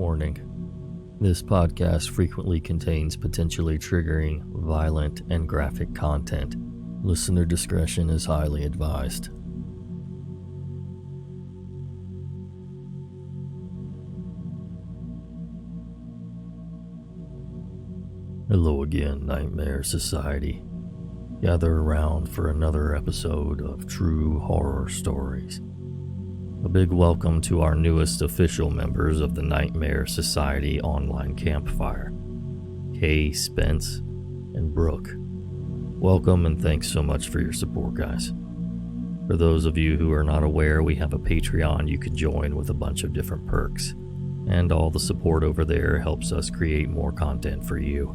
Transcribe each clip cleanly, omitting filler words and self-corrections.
Warning. This podcast frequently contains potentially triggering, violent, and graphic content. Listener discretion is highly advised. Hello again, Nightmare Society. Gather around for another episode of True Horror Stories. A big welcome to our newest official members of the Nightmare Society online campfire, Kay, Spence, and Brooke. Welcome and thanks so much for your support, guys. For those of you who are not aware, we have a Patreon you can join with a bunch of different perks, and all the support over there helps us create more content for you.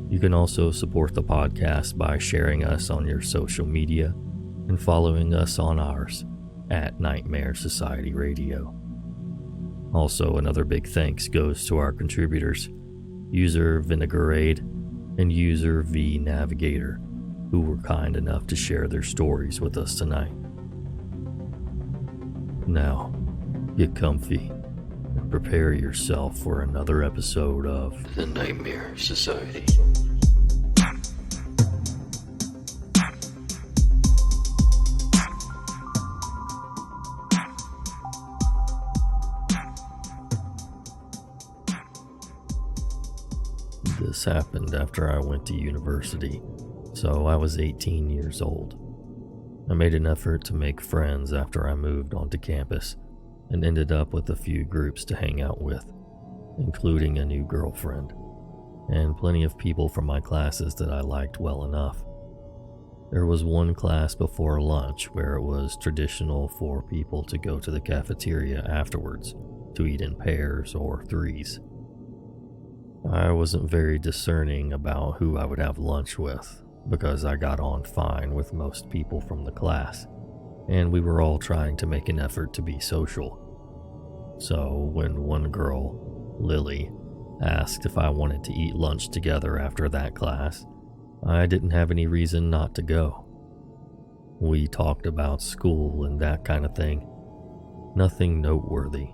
You can also support the podcast by sharing us on your social media and following us on ours at Nightmare Society Radio. Also, another big thanks goes to our contributors, user vinegarade and user vnavigator, who were kind enough to share their stories with us tonight. Now, get comfy and prepare yourself for another episode of the Nightmare Society. This happened after I went to university, so I was 18 years old. I made an effort to make friends after I moved onto campus and ended up with a few groups to hang out with, including a new girlfriend, and plenty of people from my classes that I liked well enough. There was one class before lunch where it was traditional for people to go to the cafeteria afterwards to eat in pairs or threes. I wasn't very discerning about who I would have lunch with because I got on fine with most people from the class, and we were all trying to make an effort to be social. So when one girl, Lily, asked if I wanted to eat lunch together after that class, I didn't have any reason not to go. We talked about school and that kind of thing. Nothing noteworthy.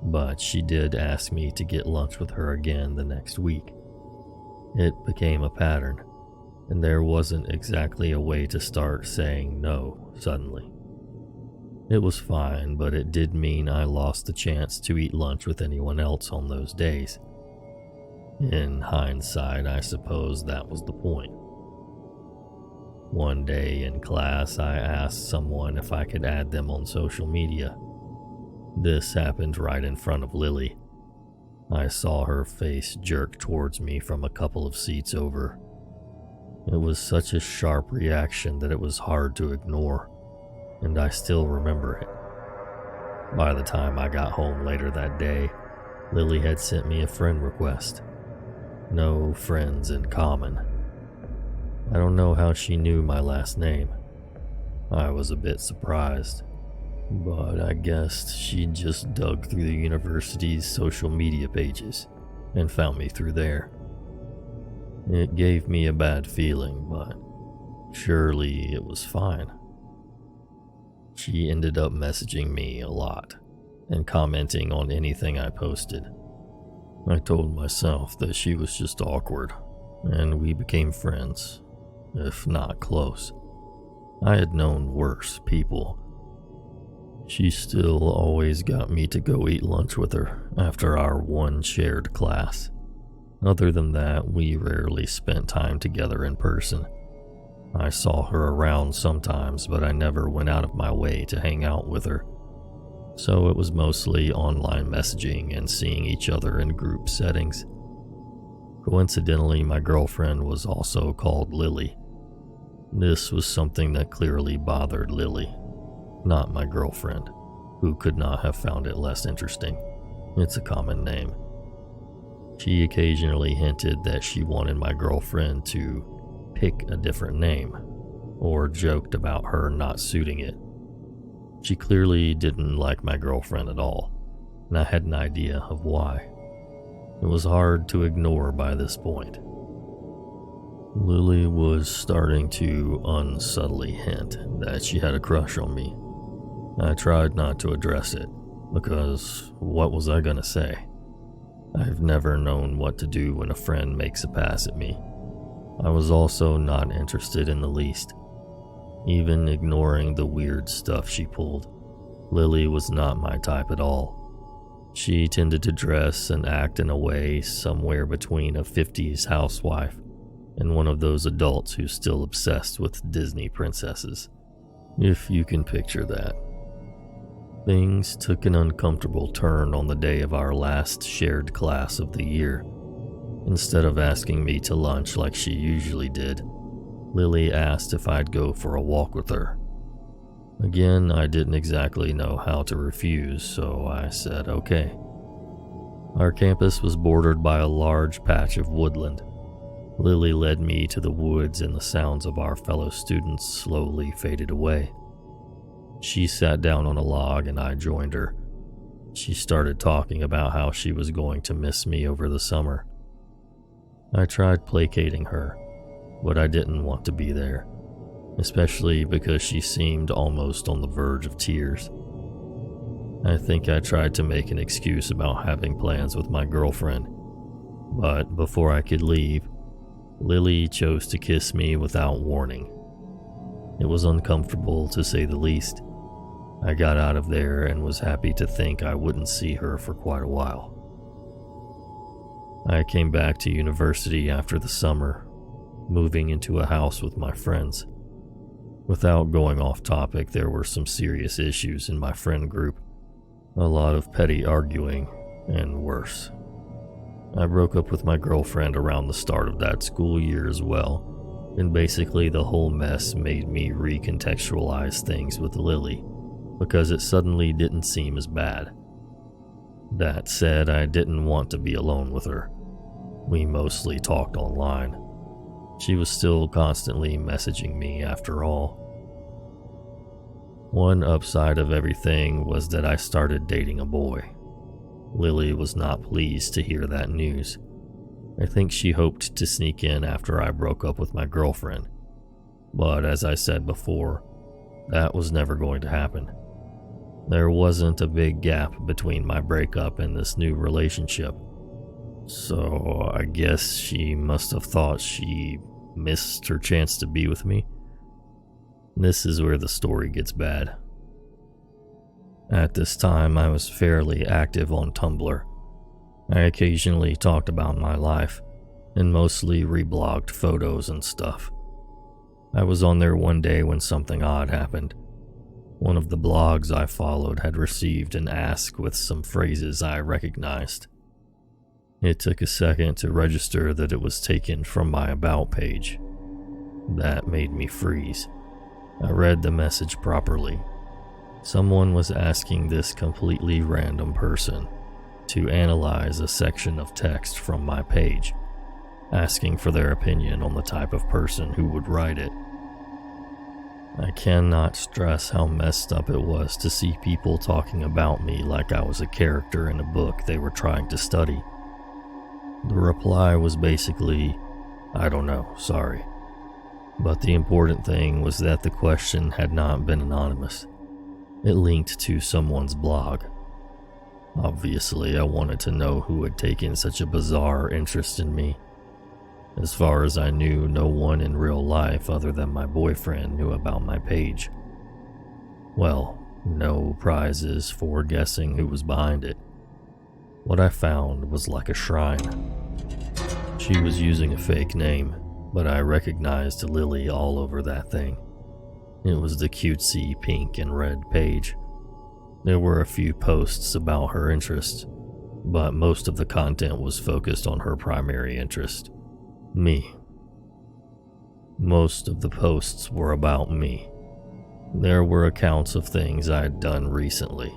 But she did ask me to get lunch with her again the next week. It became a pattern, and there wasn't exactly a way to start saying no suddenly. It was fine, but it did mean I lost the chance to eat lunch with anyone else on those days. In hindsight, I suppose that was the point. One day in class, I asked someone if I could add them on social media. This happened right in front of Lily. I saw her face jerk towards me from a couple of seats over. It was such a sharp reaction that it was hard to ignore, and I still remember it. By the time I got home later that day, Lily had sent me a friend request. No friends in common. I don't know how she knew my last name. I was a bit surprised. But I guess she just dug through the university's social media pages and found me through there. It gave me a bad feeling, but surely it was fine. She ended up messaging me a lot and commenting on anything I posted. I told myself that she was just awkward, and we became friends, if not close. I had known worse people. She still always got me to go eat lunch with her after our one shared class. Other than that, we rarely spent time together in person. I saw her around sometimes, but I never went out of my way to hang out with her. So it was mostly online messaging and seeing each other in group settings. Coincidentally, my girlfriend was also called Lily. This was something that clearly bothered Lily. Not my girlfriend, who could not have found it less interesting. It's a common name. She occasionally hinted that she wanted my girlfriend to pick a different name, or joked about her not suiting it. She clearly didn't like my girlfriend at all, and I had an idea of why. It was hard to ignore by this point. Lily was starting to unsubtly hint that she had a crush on me. I tried not to address it, because what was I gonna say? I've never known what to do when a friend makes a pass at me. I was also not interested in the least. Even ignoring the weird stuff she pulled, Lily was not my type at all. She tended to dress and act in a way somewhere between a 50s housewife and one of those adults who's still obsessed with Disney princesses, if you can picture that. Things took an uncomfortable turn on the day of our last shared class of the year. Instead of asking me to lunch like she usually did, Lily asked if I'd go for a walk with her. Again, I didn't exactly know how to refuse, so I said okay. Our campus was bordered by a large patch of woodland. Lily led me to the woods, and the sounds of our fellow students slowly faded away. She sat down on a log and I joined her. She started talking about how she was going to miss me over the summer. I tried placating her, but I didn't want to be there, especially because she seemed almost on the verge of tears. I think I tried to make an excuse about having plans with my girlfriend, but before I could leave, Lily chose to kiss me without warning. It was uncomfortable, to say the least. I got out of there and was happy to think I wouldn't see her for quite a while. I came back to university after the summer, moving into a house with my friends. Without going off topic, there were some serious issues in my friend group, a lot of petty arguing, and worse. I broke up with my girlfriend around the start of that school year as well, and basically the whole mess made me recontextualize things with Lily, because it suddenly didn't seem as bad. That said, I didn't want to be alone with her. We mostly talked online. She was still constantly messaging me after all. One upside of everything was that I started dating a boy. Lily was not pleased to hear that news. I think she hoped to sneak in after I broke up with my girlfriend. But as I said before, that was never going to happen. There wasn't a big gap between my breakup and this new relationship. So I guess she must have thought she missed her chance to be with me. This is where the story gets bad. At this time, I was fairly active on Tumblr. I occasionally talked about my life, and mostly reblogged photos and stuff. I was on there one day when something odd happened. One of the blogs I followed had received an ask with some phrases I recognized. It took a second to register that it was taken from my About page. That made me freeze. I read the message properly. Someone was asking this completely random person to analyze a section of text from my page, asking for their opinion on the type of person who would write it. I cannot stress how messed up it was to see people talking about me like I was a character in a book they were trying to study. The reply was basically, "I don't know, sorry." But the important thing was that the question had not been anonymous. It linked to someone's blog. Obviously, I wanted to know who had taken such a bizarre interest in me. As far as I knew, no one in real life other than my boyfriend knew about my page. Well, no prizes for guessing who was behind it. What I found was like a shrine. She was using a fake name, but I recognized Lily all over that thing. It was the cutesy pink and red page. There were a few posts about her interests, but most of the content was focused on her primary interest, me. Most of the posts were about me. There were accounts of things I had done recently.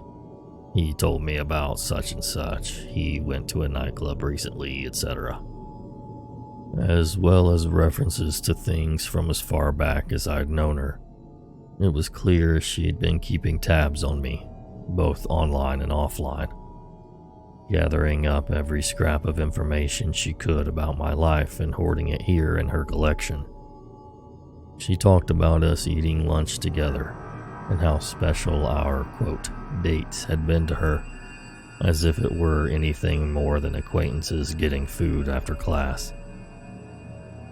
He told me about such and such, he went to a nightclub recently, etc. As well as references to things from as far back as I'd known her. It was clear she had been keeping tabs on me, both online and offline, gathering up every scrap of information she could about my life and hoarding it here in her collection. She talked about us eating lunch together, and how special our, quote, dates had been to her, as if it were anything more than acquaintances getting food after class.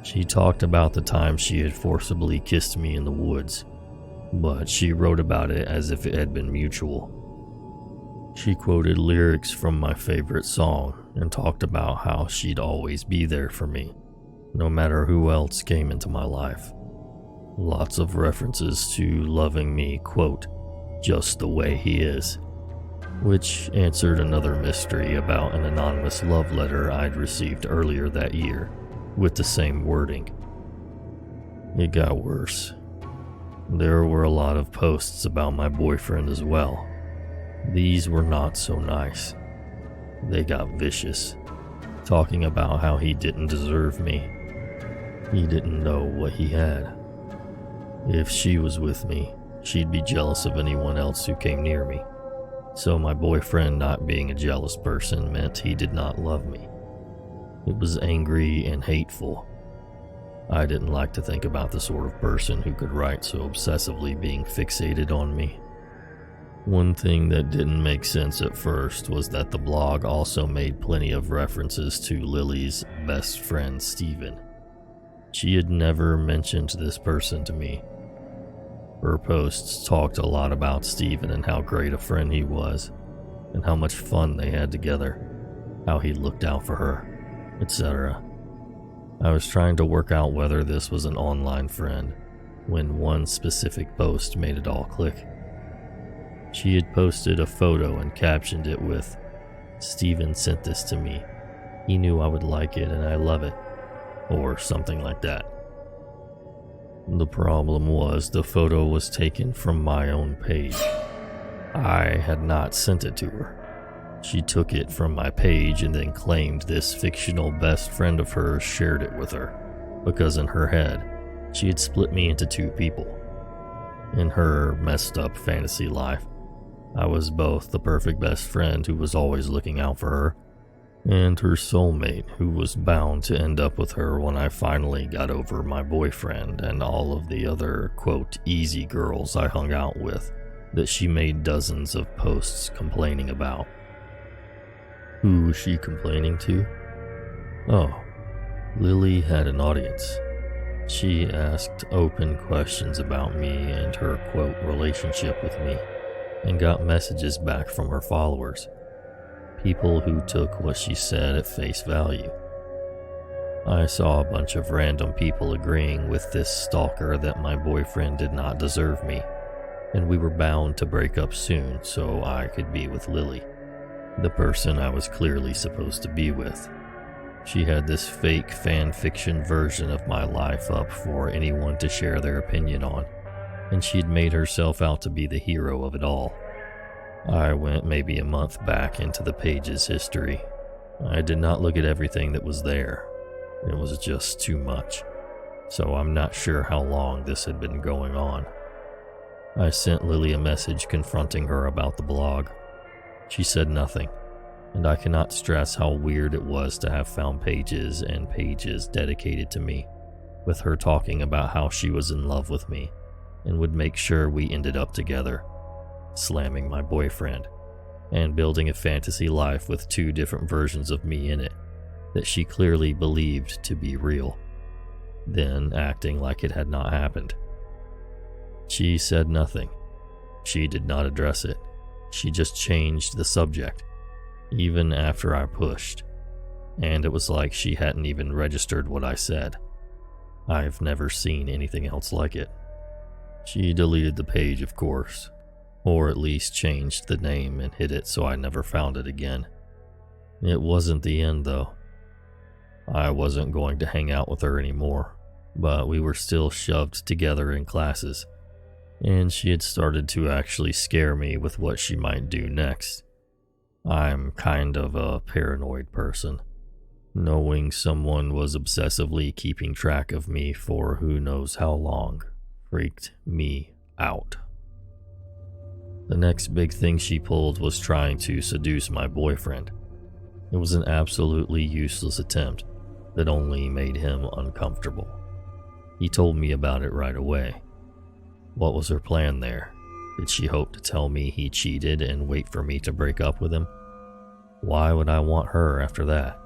She talked about the time she had forcibly kissed me in the woods, but she wrote about it as if it had been mutual. She quoted lyrics from my favorite song and talked about how she'd always be there for me, no matter who else came into my life. Lots of references to loving me, quote, just the way he is, which answered another mystery about an anonymous love letter I'd received earlier that year with the same wording. It got worse. There were a lot of posts about my boyfriend as well. These were not so nice. They got vicious, talking about how he didn't deserve me. He didn't know what he had. If she was with me, she'd be jealous of anyone else who came near me. So my boyfriend not being a jealous person meant he did not love me. It was angry and hateful. I didn't like to think about the sort of person who could write so obsessively being fixated on me. One thing that didn't make sense at first was that the blog also made plenty of references to Lily's best friend, Steven. She had never mentioned this person to me. Her posts talked a lot about Steven and how great a friend he was, and how much fun they had together, how he looked out for her, etc. I was trying to work out whether this was an online friend, when one specific post made it all click. She had posted a photo and captioned it with, "Steven sent this to me. He knew I would like it and I love it," or something like that. The problem was the photo was taken from my own page. I had not sent it to her. She took it from my page and then claimed this fictional best friend of hers shared it with her, because in her head, she had split me into two people. In her messed up fantasy life, I was both the perfect best friend who was always looking out for her, and her soulmate who was bound to end up with her when I finally got over my boyfriend and all of the other, quote, easy girls I hung out with that she made dozens of posts complaining about. Who was she complaining to? Oh, Lily had an audience. She asked open questions about me and her, quote, relationship with me, and got messages back from her followers. People who took what she said at face value. I saw a bunch of random people agreeing with this stalker that my boyfriend did not deserve me, and we were bound to break up soon so I could be with Lily, the person I was clearly supposed to be with. She had this fake fan fiction version of my life up for anyone to share their opinion on, and she'd made herself out to be the hero of it all. I went maybe a month back into the page's history. I did not look at everything that was there. It was just too much. So I'm not sure how long this had been going on. I sent Lily a message confronting her about the blog. She said nothing, and I cannot stress how weird it was to have found pages and pages dedicated to me, with her talking about how she was in love with me and would make sure we ended up together, slamming my boyfriend, and building a fantasy life with two different versions of me in it that she clearly believed to be real, then acting like it had not happened. She said nothing. She did not address it. She just changed the subject, even after I pushed, and it was like she hadn't even registered what I said. I've never seen anything else like it. She deleted the page, of course, or at least changed the name and hid it so I never found it again. It wasn't the end, though. I wasn't going to hang out with her anymore, but we were still shoved together in classes, and she had started to actually scare me with what she might do next. I'm kind of a paranoid person. Knowing someone was obsessively keeping track of me for who knows how long freaked me out. The next big thing she pulled was trying to seduce my boyfriend. It was an absolutely useless attempt that only made him uncomfortable. He told me about it right away. What was her plan there? Did she hope to tell me he cheated and wait for me to break up with him? Why would I want her after that?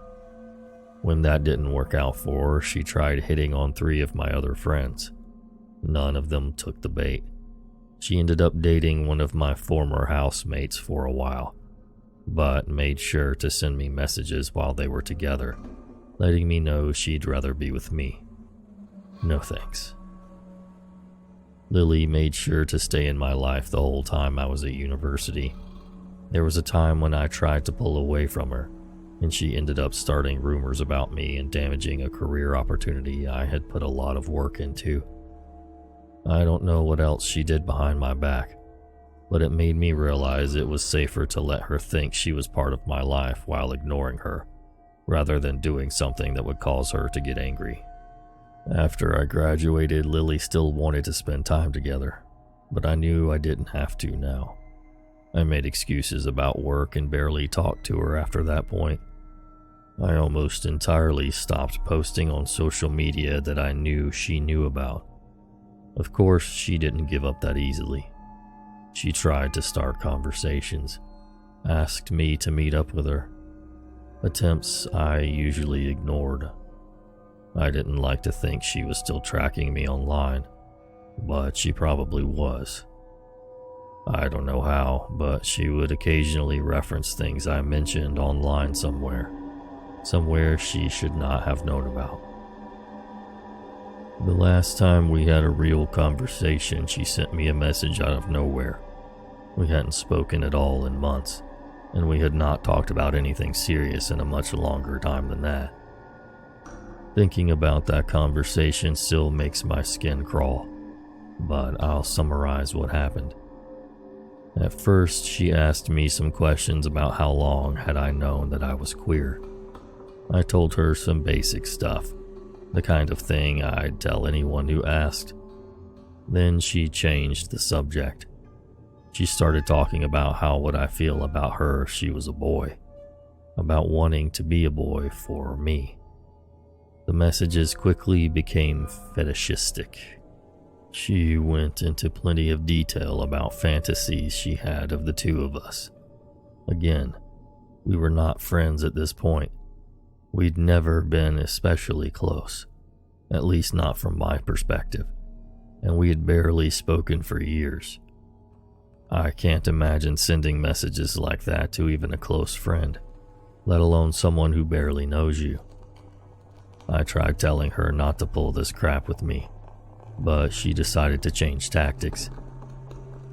When that didn't work out for her, she tried hitting on 3 of my other friends. None of them took the bait. She ended up dating one of my former housemates for a while, but made sure to send me messages while they were together, letting me know she'd rather be with me. No thanks. Lily made sure to stay in my life the whole time I was at university. There was a time when I tried to pull away from her, and she ended up starting rumors about me and damaging a career opportunity I had put a lot of work into. I don't know what else she did behind my back, but it made me realize it was safer to let her think she was part of my life while ignoring her, rather than doing something that would cause her to get angry. After I graduated, Lily still wanted to spend time together, but I knew I didn't have to now. I made excuses about work and barely talked to her after that point. I almost entirely stopped posting on social media that I knew she knew about. Of course, she didn't give up that easily. She tried to start conversations, asked me to meet up with her. Attempts I usually ignored. I didn't like to think she was still tracking me online, but she probably was. I don't know how, but she would occasionally reference things I mentioned online somewhere she should not have known about. The last time we had a real conversation, she sent me a message out of nowhere. We hadn't spoken at all in months, and we had not talked about anything serious in a much longer time than that. Thinking about that conversation still makes my skin crawl, but I'll summarize what happened. At first, she asked me some questions about how long had I known that I was queer. I told her some basic stuff, the kind of thing I'd tell anyone who asked. Then she changed the subject. She started talking about how would I feel about her if she was a boy, about wanting to be a boy for me. The messages quickly became fetishistic. She went into plenty of detail about fantasies she had of the 2 of us. Again, we were not friends at this point. We'd never been especially close, at least not from my perspective, and we had barely spoken for years. I can't imagine sending messages like that to even a close friend, let alone someone who barely knows you. I tried telling her not to pull this crap with me, but she decided to change tactics.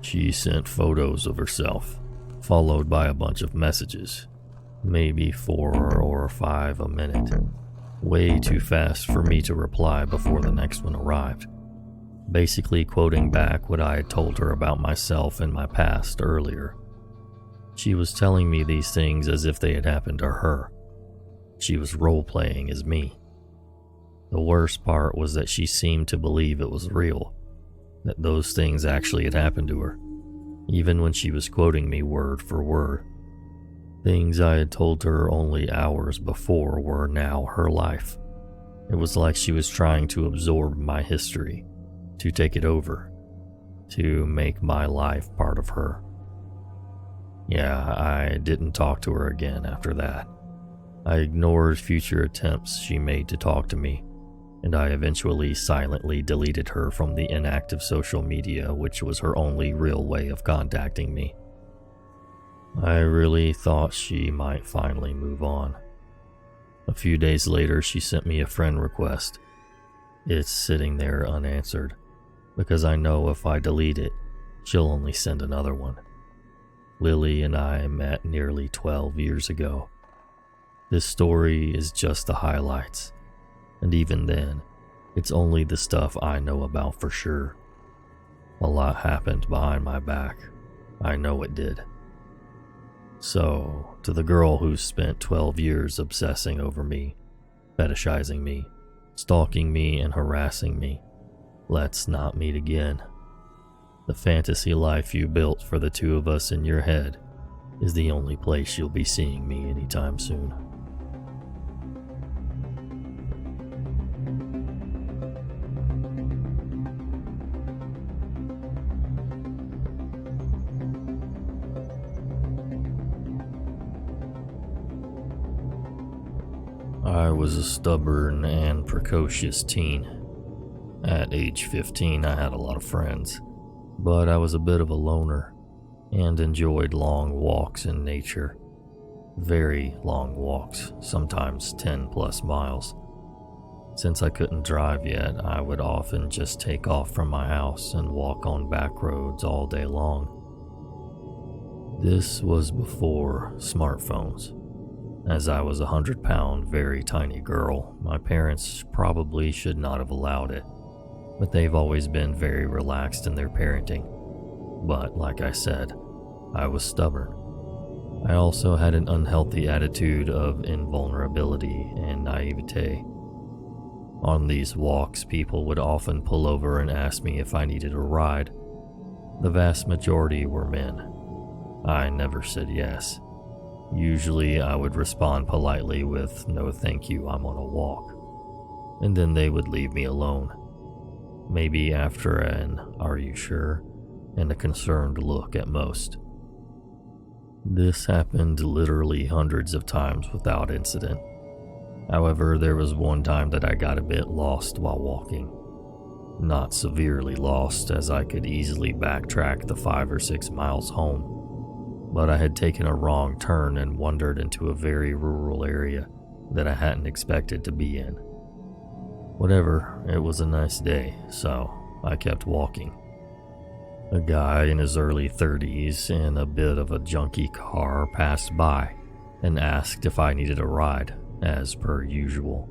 She sent photos of herself, followed by a bunch of messages, maybe 4 or 5 a minute, way too fast for me to reply before the next one arrived, basically quoting back what I had told her about myself and my past earlier. She was telling me these things as if they had happened to her. She was role-playing as me. The worst part was that she seemed to believe it was real, that those things actually had happened to her, even when she was quoting me word for word. Things I had told her only hours before were now her life. It was like she was trying to absorb my history, to take it over, to make my life part of her. Yeah, I didn't talk to her again after that. I ignored future attempts she made to talk to me, and I eventually silently deleted her from the inactive social media, which was her only real way of contacting me. I really thought she might finally move on. A few days later, she sent me a friend request. It's sitting there unanswered, because I know if I delete it, she'll only send another one. Lily and I met nearly 12 years ago. This story is just the highlights. And even then, it's only the stuff I know about for sure. A lot happened behind my back. I know it did. So, to the girl who spent 12 years obsessing over me, fetishizing me, stalking me, and harassing me, let's not meet again. The fantasy life you built for the 2 of us in your head is the only place you'll be seeing me anytime soon. I was a stubborn and precocious teen. At age 15, I had a lot of friends, but I was a bit of a loner and enjoyed long walks in nature. Very long walks, sometimes 10 plus miles. Since I couldn't drive yet, I would often just take off from my house and walk on back roads all day long. This was before smartphones. As I was a 100-pound, very tiny girl, my parents probably should not have allowed it, but they've always been very relaxed in their parenting. But like I said, I was stubborn. I also had an unhealthy attitude of invulnerability and naivete. On these walks, people would often pull over and ask me if I needed a ride. The vast majority were men. I never said yes. Usually I would respond politely with, "No thank you, I'm on a walk," and then they would leave me alone. Maybe after an "are you sure?" and a concerned look at most. This happened literally hundreds of times without incident. However, there was one time that I got a bit lost while walking. Not severely lost, as I could easily backtrack the 5 or 6 miles home. But I had taken a wrong turn and wandered into a very rural area that I hadn't expected to be in. Whatever, it was a nice day, so I kept walking. A guy in his early 30s in a bit of a junky car passed by and asked if I needed a ride, as per usual.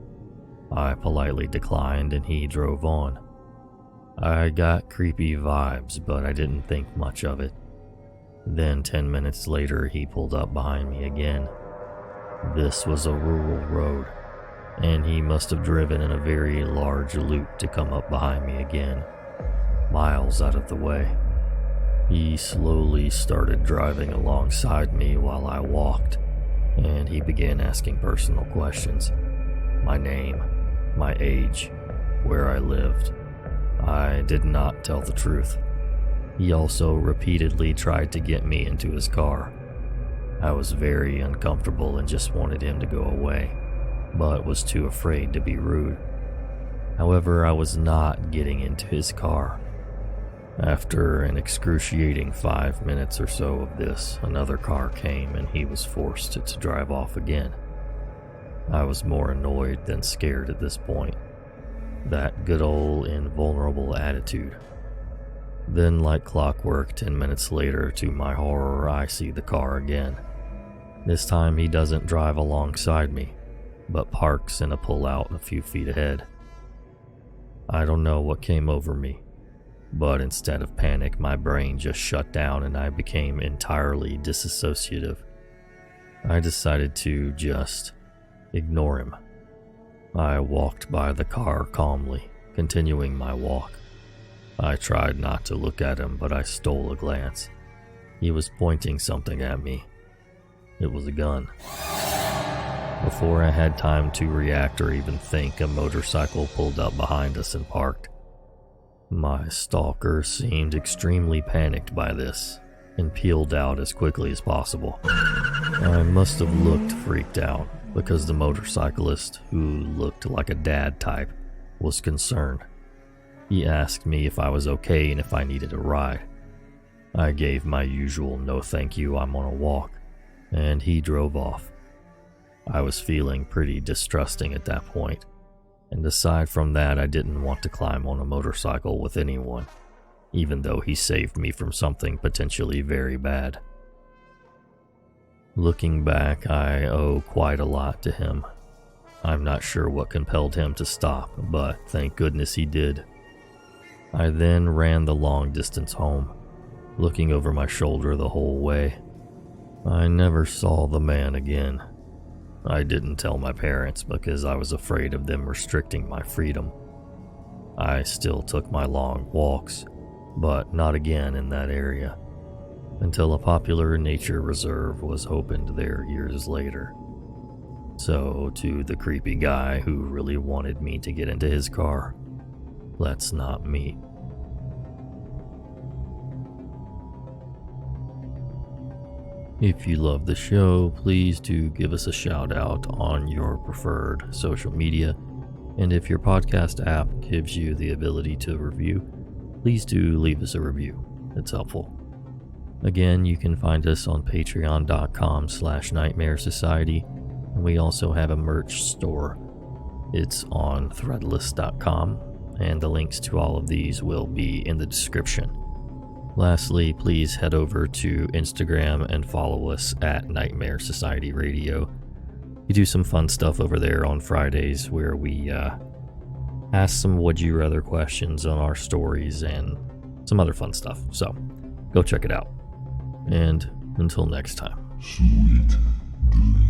I politely declined and he drove on. I got creepy vibes, but I didn't think much of it. Then 10 minutes later, he pulled up behind me again. This was a rural road, and he must have driven in a very large loop to come up behind me again, miles out of the way. He slowly started driving alongside me while I walked, and he began asking personal questions. My name, my age, where I lived. I did not tell the truth. He also repeatedly tried to get me into his car. I was very uncomfortable and just wanted him to go away, but was too afraid to be rude. However, I was not getting into his car. After an excruciating 5 minutes or so of this, another car came and he was forced to drive off again. I was more annoyed than scared at this point. That good old invulnerable attitude. Then, like clockwork, 10 minutes later, to my horror, I see the car again. This time he doesn't drive alongside me, but parks in a pullout a few feet ahead. I don't know what came over me, but instead of panic, my brain just shut down and I became entirely disassociative. I decided to just ignore him. I walked by the car calmly, continuing my walk. I tried not to look at him, but I stole a glance. He was pointing something at me. It was a gun. Before I had time to react or even think, a motorcycle pulled up behind us and parked. My stalker seemed extremely panicked by this and peeled out as quickly as possible. I must have looked freaked out because the motorcyclist, who looked like a dad type, was concerned. He asked me if I was okay and if I needed a ride. I gave my usual "no thank you, I'm on a walk," and he drove off. I was feeling pretty distrusting at that point, and aside from that, I didn't want to climb on a motorcycle with anyone, even though he saved me from something potentially very bad. Looking back, I owe quite a lot to him. I'm not sure what compelled him to stop, but thank goodness he did. I then ran the long distance home, looking over my shoulder the whole way. I never saw the man again. I didn't tell my parents because I was afraid of them restricting my freedom. I still took my long walks, but not again in that area, until a popular nature reserve was opened there years later. So, to the creepy guy who really wanted me to get into his car, let's not meet. If you love the show, please do give us a shout out on your preferred social media. And if your podcast app gives you the ability to review, please do leave us a review. It's helpful. Again, you can find us on patreon.com/Nightmare Society, and we also have a merch store. It's on threadless.com, and the links to all of these will be in the description. Lastly, please head over to Instagram and follow us at Nightmare Society Radio. We do some fun stuff over there on Fridays where we ask some would you rather questions on our stories and some other fun stuff. So go check it out. And until next time. Sweet dreams.